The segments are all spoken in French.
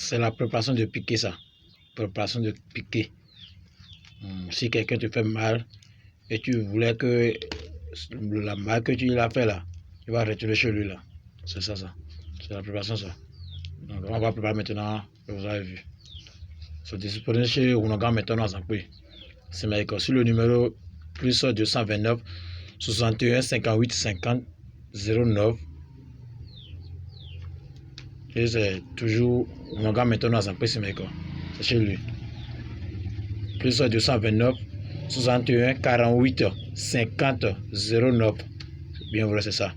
c'est la préparation de piquer ça. Préparation de piquer. Si quelqu'un te fait mal et tu voulais que la mal que tu l'as fait là, tu vas retourner chez lui là. C'est ça, ça. C'est la préparation ça. Donc on va préparer maintenant, vous avez vu. C'est disponible chez Rounogan maintenant en Zankwe. C'est Maïko. Sur le numéro plus 229 61 58 50 09. Et c'est toujours Rounogan maintenant en Zankwe, c'est Maïko. C'est chez lui. Plus 229 61 48 50 09. Bien vrai, c'est ça.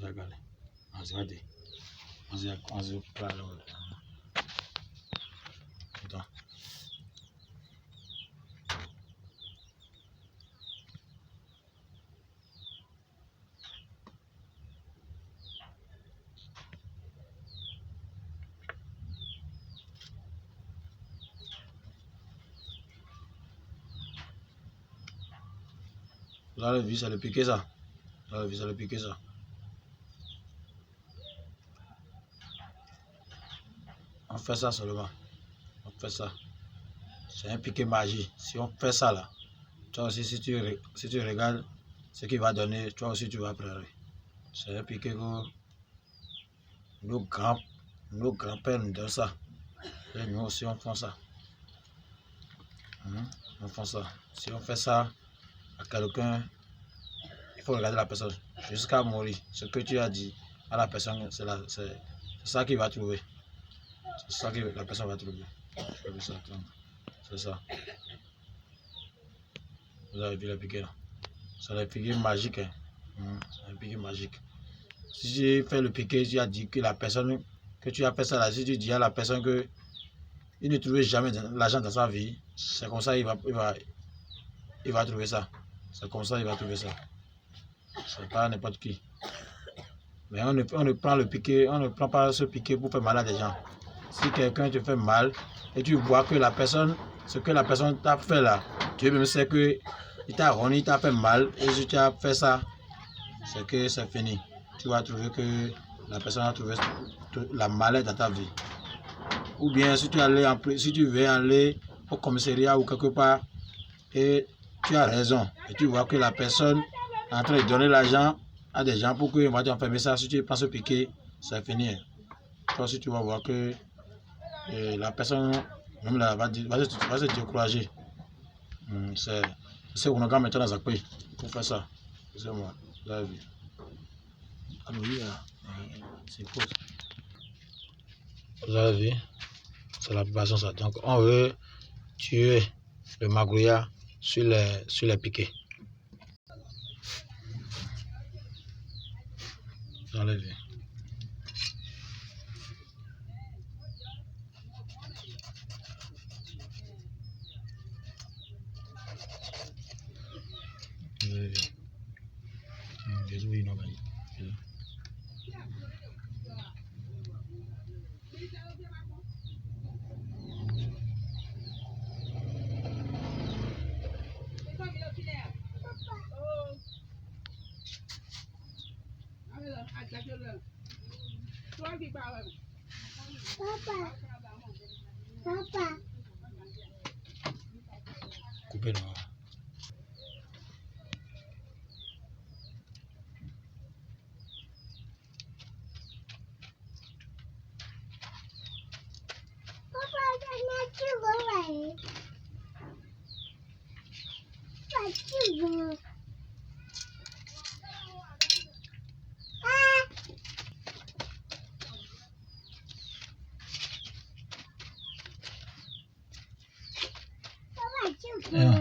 Regardez. Regardez. Vous avez vu, ça le piquer ça. Vous avez vu, ça le piquer ça. On fait ça seulement. On fait ça. C'est un piqué magique. Si on fait ça là, toi aussi, si tu regardes ce qu'il va donner, toi aussi tu vas pleurer. C'est un piqué que nos grands-pères nous donnent ça. Et nous aussi on fait ça. On fait ça. Si on fait ça à quelqu'un, il faut regarder la personne jusqu'à mourir. Ce que tu as dit à la personne, c'est ça qu'il va trouver. C'est ça que la personne va trouver. C'est ça. Vous avez vu le piqué là. C'est le piqué magique. Hein. C'est un piqué magique. Si tu fais le piqué, tu as dit que la personne que tu as fait ça là, si tu dis à la personne que il ne trouvait jamais l'argent dans sa vie, c'est comme ça il va trouver ça. C'est comme ça il va trouver ça. C'est pas n'importe qui. Mais on ne prend le piqué, on ne prend pas ce piqué pour faire mal à des gens. Si quelqu'un te fait mal et tu vois que la personne, ce que la personne t'a fait là, Dieu même sait que il t'a roni, il t'a fait mal et si tu as fait ça, c'est que c'est fini. Tu vas trouver que la personne a trouvé la maladie dans ta vie. Ou bien si tu veux aller au commissariat ou quelque part et tu as raison et tu vois que la personne est en train de donner l'argent à des gens pour qu'ils vont t'enfermer ça, si tu penses piquer, c'est fini. Toi aussi tu vas voir que la personne même là, va se décourager. C'est qu'on a maintenant dans un pays pour faire ça. C'est moi, vous avez vu. Alors oui, c'est quoi? Vous avez vu, c'est la préparation ça. Donc on veut tuer le magouya sur les piquets. Vous avez vu. Papa. Coupez là.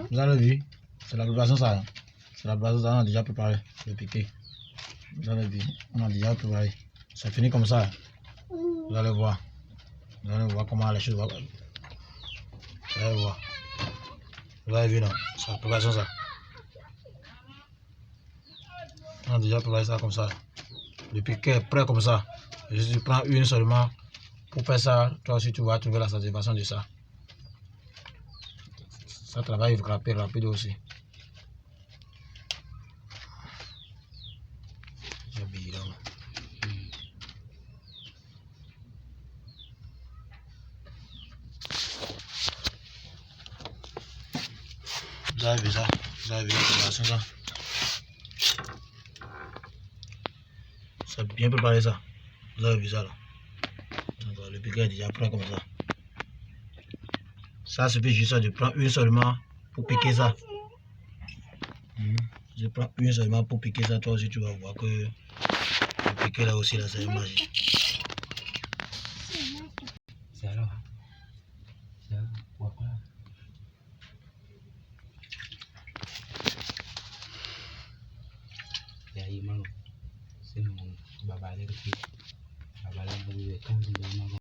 Vous avez vu, c'est la préparation ça. C'est la préparation ça, on a déjà préparé le piqué. Vous avez vu, on a déjà préparé. C'est fini comme ça. Vous allez voir. Vous allez voir comment les choses vont. Vous allez voir. Vous avez vu non, c'est la préparation ça. On a déjà préparé ça comme ça. Le piqué est prêt comme ça. Je tu prends une seulement pour faire ça. Toi aussi tu vas trouver la satisfaction de ça. Ça travaille rapide aussi. Vous avez vu ça? Vous avez vu la préparation ça? C'est bien préparé ça. Vous avez vu ça là? Donc, le piquet est déjà prêt comme ça. Ça suffit juste de prendre une seulement pour piquer ça. Je prends une seulement pour piquer ça. Toi aussi tu vas voir que le piquer là aussi là c'est magique.